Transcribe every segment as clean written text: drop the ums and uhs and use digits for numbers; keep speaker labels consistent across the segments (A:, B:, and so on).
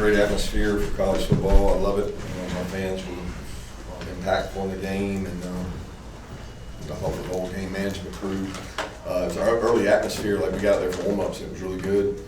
A: great atmosphere for college football. I love it. My fans were impactful in the game, and I thought the whole game management crew. It was our early atmosphere. Like, we got there for warm-ups. It was really good.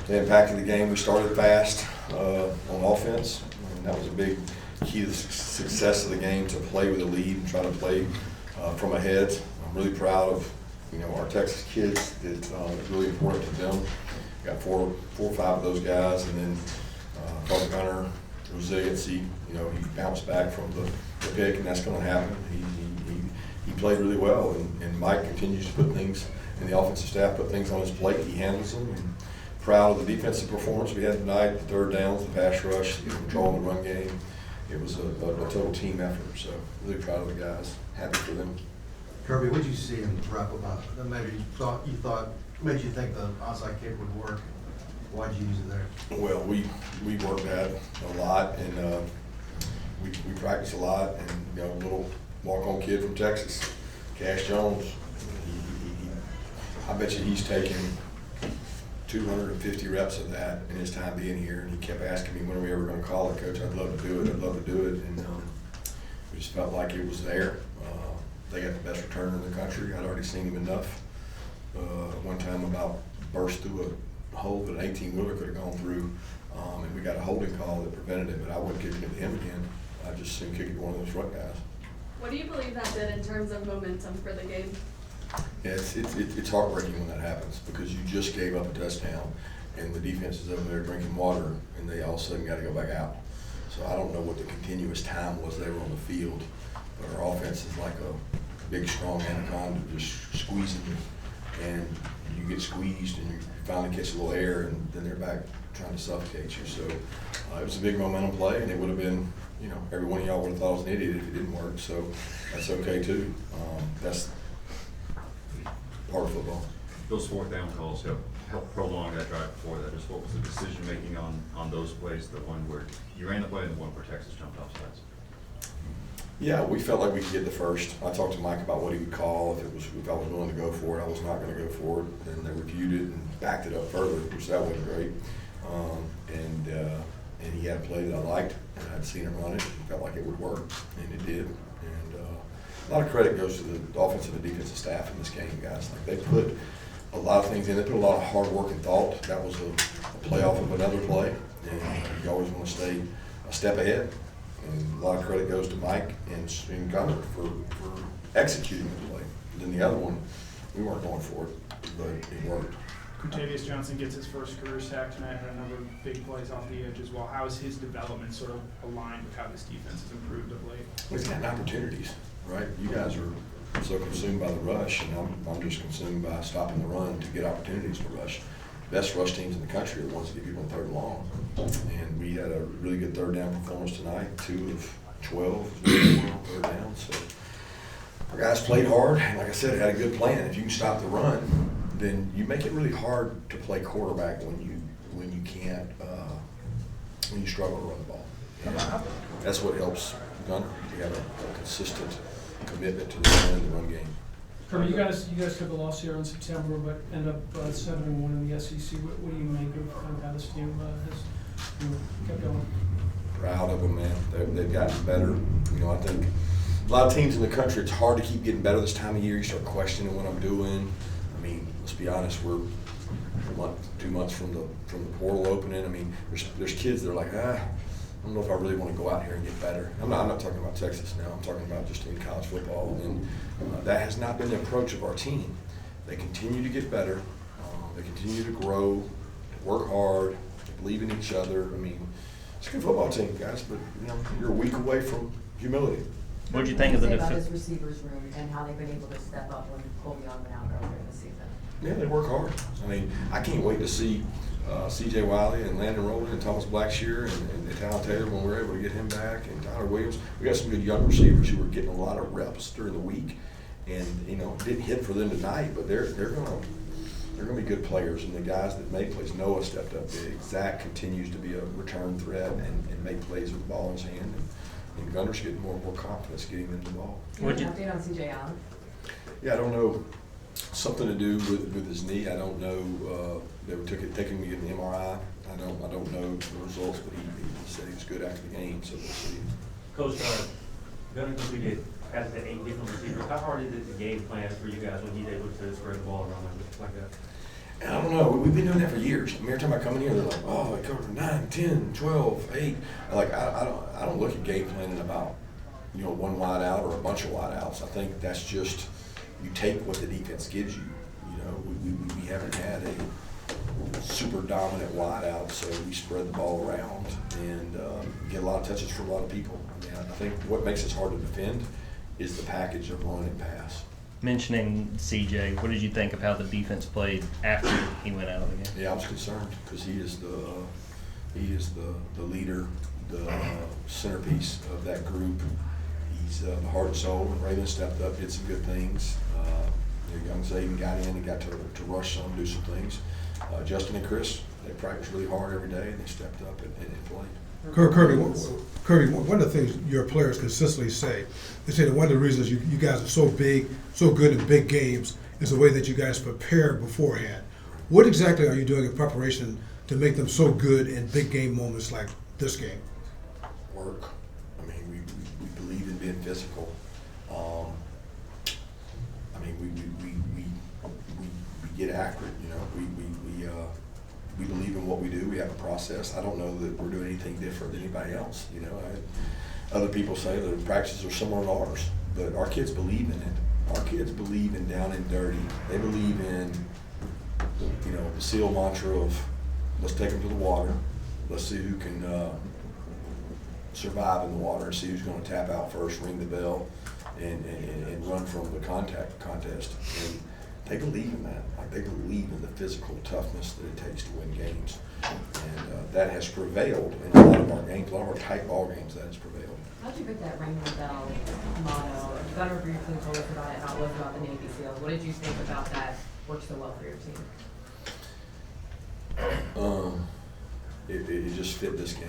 A: The impact of the game. We started fast on offense, and that was a big key to the success of the game, to play with a lead and try to play from ahead. I'm really proud of our Texas kids. It's really important to them. Got four or five of those guys, and then Carter Gunner, resiliency. He bounced back from the pick, and that's going to happen. He played really well, and Mike continues to put things, and the offensive staff put things on his plate. He handles them. And proud of the defensive performance we had tonight, the third downs, the pass rush, controlling the run game. It was a total team effort, so really proud of the guys. Happy for them.
B: Kirby, what did you see in prep about that maybe made you think the onside kick would work? Why did you use it there?
A: Well, we worked that a lot, and we practiced a lot, and a little walk-on kid from Texas, Cash Jones. I bet you he's taken 250 reps of that in his time being here, and he kept asking me, when are we ever going to call it, Coach? I'd love to do it. I'd love to do it, and we just felt like it was there. They got the best returner in the country. I'd already seen him enough. One time about burst through a hole that an 18-wheeler could have gone through, and we got a holding call that prevented it, but I wouldn't kick it to him again. I just assumed kick it to one of those ruck guys.
C: What do you believe that did in terms of momentum for the game?
A: Yeah, it's heartbreaking when that happens, because you just gave up a touchdown and the defense is over there drinking water, and they all of a sudden got to go back out. So I don't know what the continuous time was they were on the field, but our offense is like a big, strong anaconda just squeezing you, and you get squeezed and you finally catch a little air, and then they're back trying to suffocate you. So it was a big momentum play, and it would have been, every one of y'all would have thought I was an idiot if it didn't work. So that's okay too. That's part of football.
D: Those fourth down calls help prolong that drive before that. Just what was the decision making on those plays? The one where you ran the play and the one where Texas jumped off sides?
A: Yeah, we felt like we could get the first. I talked to Mike about what he would call if I was willing to go for it. I was not going to go for it, and they reviewed it and backed it up further, which that was great. And he had a play that I liked, and I'd seen him run it. And felt like it would work, and it did. And a lot of credit goes to the offensive and defensive staff in this game, guys. Like, they put a lot of things in. They put a lot of hard work and thought. That was a play off of another play, and you always want to stay a step ahead. And a lot of credit goes to Mike and Gunner for executing the play. And then the other one, we weren't going for it, but it worked.
E: Quintavious Johnson gets his first career sack tonight, had a number of big plays off the edge as well. How is his development sort of aligned with how this defense has improved of late?
A: He's gotten opportunities, right? You guys are so consumed by the rush, and I'm just consumed by stopping the run to get opportunities to rush. Best rush teams in the country are the ones that get people in third and long. And we had a really good third down performance tonight, 2 of 12 third down. So our guys played hard, and like I said, had a good plan. If you can stop the run, then you make it really hard to play quarterback when you can't when you struggle to run the ball. And that's what helps Gunner. You have a consistent commitment to the run game.
F: Kirby, you guys took a loss here in September, but end up 7-1 in the SEC. What do you make of kind of how this team has kept going?
A: Proud of them, man. They've gotten better. I think a lot of teams in the country, it's hard to keep getting better this time of year. You start questioning what I'm doing. I mean, let's be honest. We're 2 months from the portal opening. I mean, there's kids that are like, I don't know if I really want to go out here and get better. I'm not talking about Texas now. I'm talking about just in college football. And that has not been the approach of our team. They continue to get better. They continue to grow, work hard, believe in each other. I mean, it's a good football team, guys, but you're a week away from humility.
G: What did you think of the
H: about his receivers room and how they've been able to step up when Colby Young went out earlier in the season?
A: Yeah, they work hard. I mean, I can't wait to see C.J. Wiley and Landon Rowland and Thomas Blackshear and Tyler Taylor when we're able to get him back, and Tyler Williams. We got some good young receivers who are getting a lot of reps during the week, and didn't hit for them tonight, but they're gonna be good players. And the guys that make plays, Noah stepped up big. Zach continues to be a return threat and make plays with the ball in his hand, and Gunner's getting more and more confidence getting into the ball.
H: What'd you update on C.J. Allen?
A: Yeah, I don't know. Something to do with his knee. I don't know. They were taking me to get an MRI. I don't know the results, but he said he was good after the game, so we'll see.
G: Coach, Gunner completed passes to 8 different receivers. How hard is it to game plan for you guys when he's able to spread the ball around like that?
A: And I don't know, we've been doing that for years. I mean, every time I come in here, they're like, oh, he covered 9, 10, 12, 8. Like, I don't look at game planning about, one wide out or a bunch of wide outs. I think that's just, you take what the defense gives you. We haven't had a super dominant wide out, so we spread the ball around and get a lot of touches from a lot of people. I mean, I think what makes us hard to defend is the package of run and pass.
I: Mentioning CJ, what did you think of how the defense played after he went out of the game?
A: Yeah, I was concerned because he is the leader, the centerpiece of that group. He's the heart and soul. And Raven stepped up, did some good things. Young Zayden got in and got to rush some, do some things. Justin and Chris, they practiced really hard every day, and they stepped up and played.
J: Kirby, one of the things your players consistently say, they say that one of the reasons you guys are so big, so good in big games is the way that you guys prepare beforehand. What exactly are you doing in preparation to make them so good in big game moments like this game?
A: Work. I mean, we believe in being physical. I mean, we get accurate. We believe in what we do. We have a process. I don't know that we're doing anything different than anybody else. Other people say the practices are similar to ours, but our kids believe in it. Our kids believe in down and dirty. They believe in, the SEAL mantra of let's take them to the water. Let's see who can survive in the water and see who's going to tap out first, ring the bell, and run from the contact contest. And they believe in that. Like, they believe in the physical toughness that it takes to win games. And that has prevailed in a lot of our games, a lot of our tight ball games, that has prevailed.
H: How'd you pick that ring the bell motto? Gunner briefly told us about it, how it was about the Navy SEALs. What did you think about that worked so well for your team?
A: It just fit this game.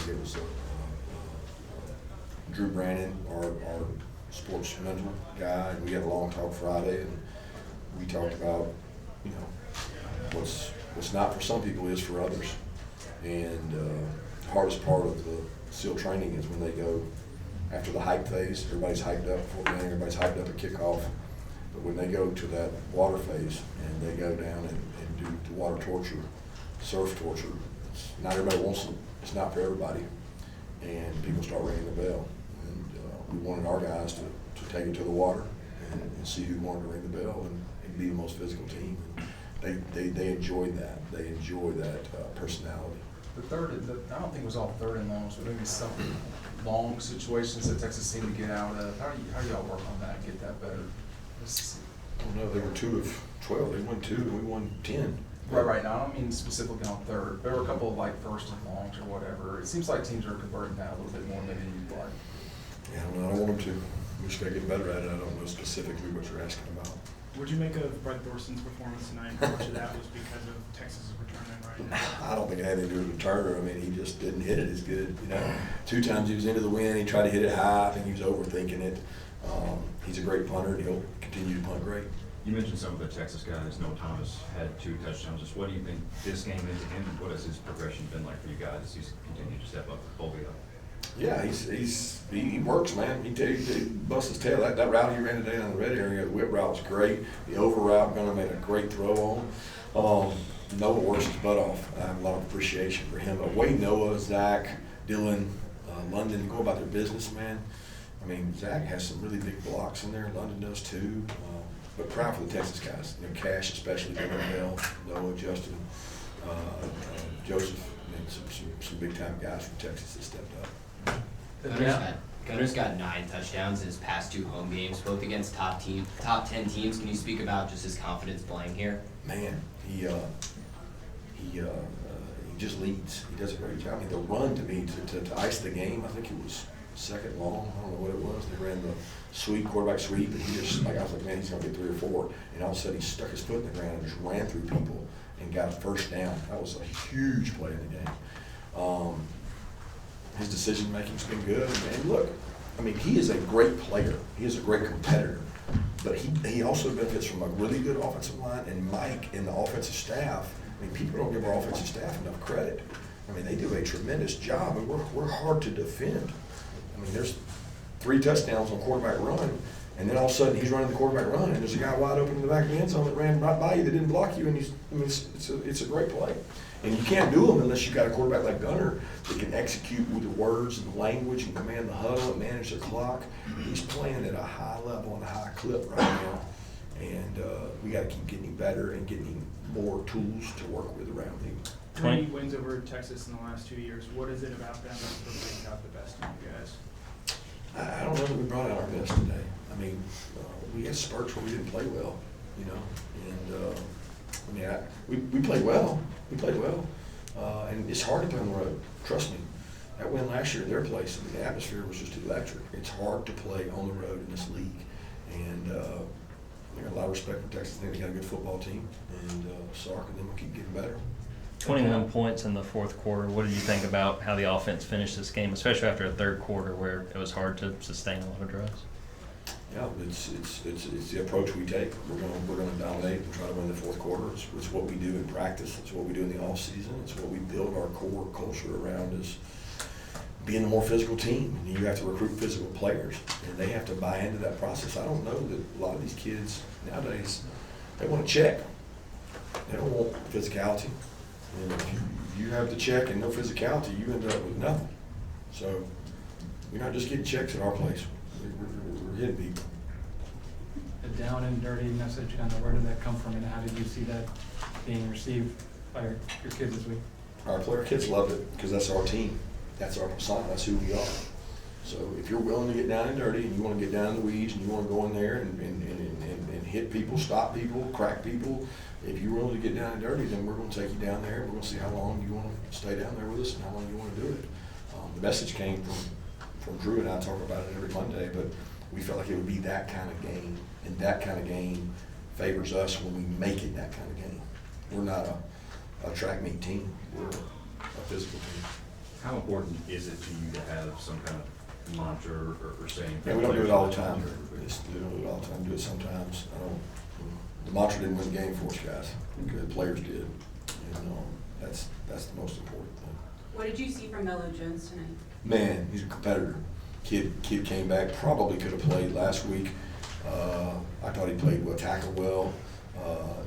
A: It was Drew Brannon, our sports mentor guy, and we had a long talk Friday, and we talked about, what's not for some people is for others. And the hardest part of the SEAL training is when they go after the hype phase. Everybody's hyped up before the game, everybody's hyped up at kickoff. But when they go to that water phase and they go down and do the water torture, surf torture, not everybody wants it. It's not for everybody. And people start ringing the bell. And we wanted our guys to take it to the water and see who wanted to ring the bell and be the most physical team. And they enjoyed that. They enjoy that personality.
K: I don't think it was all third and longs, but maybe some long situations that Texas seemed to get out of. How do y'all work on that and get that better?
A: I don't know, they were 2 of 12. They won 2 and we won 10.
K: Right now, I don't mean specifically on third. There were a couple of first and longs or whatever. It seems like teams are converting that a little bit more than you'd like.
A: Yeah, I don't want them to. We just gotta get better at it. I don't know specifically what you're asking about.
E: What'd you make of Brett Thorson's performance tonight? How much of that was because of Texas's returning right now?
A: I don't think it had anything to do with the returner. I mean, he just didn't hit it as good. 2 times he was into the wind. He tried to hit it high. I think he was overthinking it. He's a great punter, and he'll continue to punt great.
D: You mentioned some of the Texas guys. Noah Thomas had 2 touchdowns. Just what do you think this game into him, and what has his progression been like for you guys as he's continued to step up, boldly up?
A: Yeah, he works, man. He busts his tail. That route he ran today on the red area, the whip route was great. The over route, Gunner made a great throw on. Noah works his butt off. I have a lot of appreciation for him. Wade, Noah, Zach, Dylan, London go about their business, man. I mean, Zach has some really big blocks in there. London does too. But proud for the Texas guys. Cash especially, Dylan Bell, Noah, Justin, Joseph. I mean, some big time guys from Texas that stepped up.
L: Gunner's got 9 touchdowns in his past 2 home games, both against top 10 teams. Can you speak about just his confidence playing here?
A: Man, he just leads. He does a great job. I mean, the run to me to ice the game, I think it was second long. I don't know what it was. They ran the quarterback sweep, and he just I was like, man, he's gonna get 3 or 4. And all of a sudden, he stuck his foot in the ground and just ran through people and got a first down. That was a huge play in the game. His decision making's been good. And look, I mean, he is a great player. He is a great competitor. But he also benefits from a really good offensive line, and Mike and the offensive staff I mean, people don't give our offensive staff enough credit. I mean, they do a tremendous job, and we're hard to defend. I mean, there's 3 touchdowns on quarterback run, and then all of a sudden he's running the quarterback run, and there's a guy wide open in the back of the end zone that ran right by you that didn't block you, and it's a great play. And you can't do them unless you've got a quarterback like Gunner that can execute with the words and the language and command the huddle and manage the clock. He's playing at a high level and a high clip right now, and we got to keep getting him better and getting him more tools to work with around him.
E: 20 wins over Texas in the last 2 years. What is it about them that sort of brings out the best in you guys?
A: I don't know that we brought out our best today. I mean, we had spurts where we didn't play well, you know, and we played well. We played well, and it's hard to play on the road. Trust me. That win last year at their place, the atmosphere was just electric. It's hard to play on the road in this league, and I got a lot of respect for Texas. I think they got a good football team, and Sark and them will keep getting better.
I: 21 points in the fourth quarter. What did you think about how the offense finished this game, especially after a third quarter where it was hard to sustain a lot of drives?
A: Yeah, it's the approach we take. We're gonna dominate and try to win the fourth quarter. It's what we do in practice. It's what we do in the off season. It's what we build our core culture around, is being a more physical team. And you have to recruit physical players, and they have to buy into that process. I don't know that a lot of these kids nowadays, they want to check. They don't want physicality. And if you have the check and no physicality, you end up with nothing. So we're not just getting checks at our place. We're hitting people.
M: A down and dirty message, kind of where did that come from, and how did you see that being received by your kids this week?
A: Our kids loved it because that's our team. That's our persona. That's who we are. So if you're willing to get down and dirty and you want to get down in the weeds and you want to go in there and hit people, stop people, crack people, if you're willing to get down and dirty, then we're going to take you down there. We're going to see how long you want to stay down there with us and how long you want to do it. The message came from Drew, and I talk about it every Monday, but we felt like it would be that kind of game, and that kind of game favors us when we make it that kind of game. We're not a track meet team. We're a physical team.
D: How important is it to you to have some kind of mantra or saying?
A: Yeah, we don't do it all the time. We don't do it all the time. Do it sometimes. The mantra didn't win the game for us, guys. The players did. And that's the most important thing.
C: What did you see from Melo Jones tonight?
A: Man, he's a competitor. Kid came back. Probably could have played last week. I thought he played well, tackled well,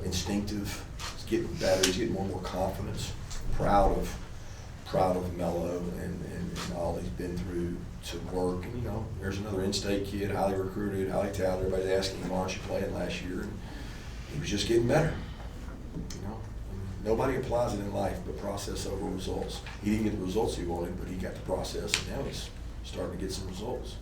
A: instinctive. He's getting better. He's getting more and more confidence. Proud of Melo and all he's been through to work. And there's another in-state kid, highly recruited, highly talented. Everybody's asking him, aren't you playing last year? And he was just getting better. Nobody applies it in life, but process over results. He didn't get the results he wanted, but he got the process, and now he's starting to get some results.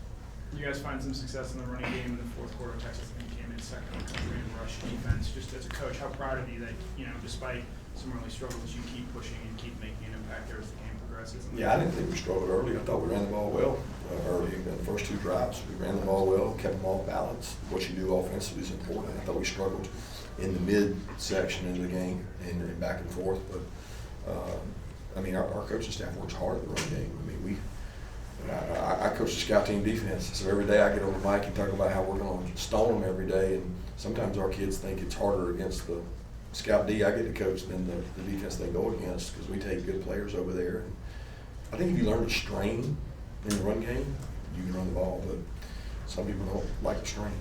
E: You guys find some success in the running game in the fourth quarter. Texas, I think, came in second in the country in rush defense. Just as a coach, how proud of you that, despite some early struggles, you keep pushing and keep making an impact there as the game progresses?
A: Yeah, I didn't think we struggled early. I thought we ran the ball well early in the first 2 drives. We ran the ball well, kept them off balance. What you do offensively is important. I thought we struggled in the mid-section of the game and back and forth. But, our coaching staff works hard at the run game. I coach the scout team defense, so every day I get on the mic and talk about how we're going to stone them every day, and sometimes our kids think it's harder against the scout D I get to coach than the defense they go against, because we take good players over there. And I think if you learn to strain in the run game, you can run the ball, but some people don't like the strain.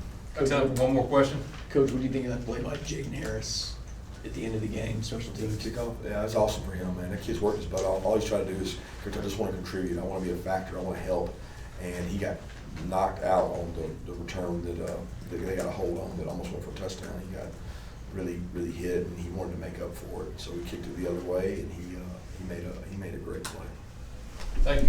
K: One more question.
N: Coach, what do you think of that play by Jaden Harris at the end of the game, special teams?
A: Kickoff? Yeah, it's awesome for him, man. That kid's worked his butt off. All he's trying to do is, Coach, I just want to contribute. I want to be a factor. I want to help. And he got knocked out on the return that they got a hold on that almost went for a touchdown. He got really, really hit, and he wanted to make up for it. So we kicked it the other way, and he made a great play.
K: Thank you.